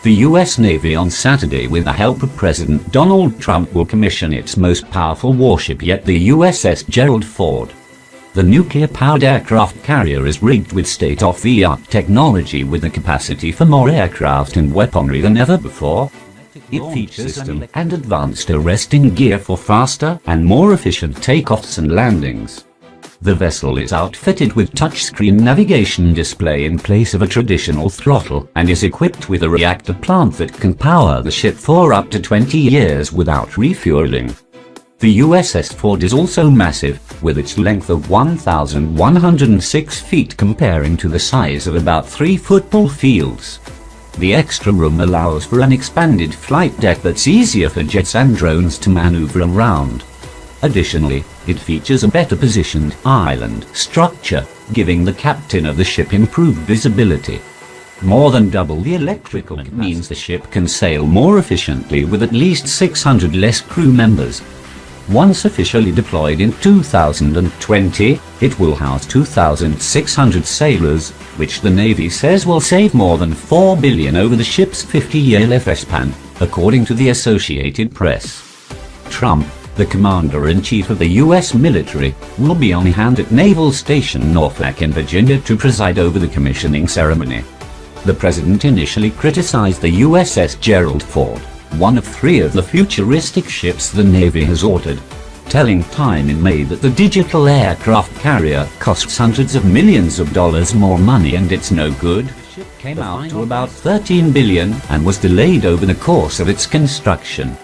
The US Navy on Saturday, with the help of President Donald Trump, will commission its most powerful warship yet, the USS Gerald Ford. The nuclear-powered aircraft carrier is rigged with state-of-the-art technology with the capacity for more aircraft and weaponry than ever before. It features system and advanced arresting gear for faster and more efficient takeoffs and landings. The vessel is outfitted with touchscreen navigation display in place of a traditional throttle, and is equipped with a reactor plant that can power the ship for up to 20 years without refueling. The USS Ford is also massive, with its length of 1,106 feet comparing to the size of about 3 football fields. The extra room allows for an expanded flight deck that's easier for jets and drones to maneuver around. Additionally, it features a better positioned island structure, giving the captain of the ship improved visibility. More than double the electrical capacity means the ship can sail more efficiently with at least 600 less crew members. Once officially deployed in 2020, it will house 2,600 sailors, which the Navy says will save more than $4 billion over the ship's 50-year lifespan, according to the Associated Press. Trump, the Commander-in-Chief of the U.S. military, will be on hand at Naval Station Norfolk in Virginia to preside over the commissioning ceremony. The president initially criticized the USS Gerald Ford, one of 3 of the futuristic ships the Navy has ordered, telling Time in May that the digital aircraft carrier costs hundreds of millions of dollars more money and it's no good. The ship came out to about $13 billion and was delayed over the course of its construction.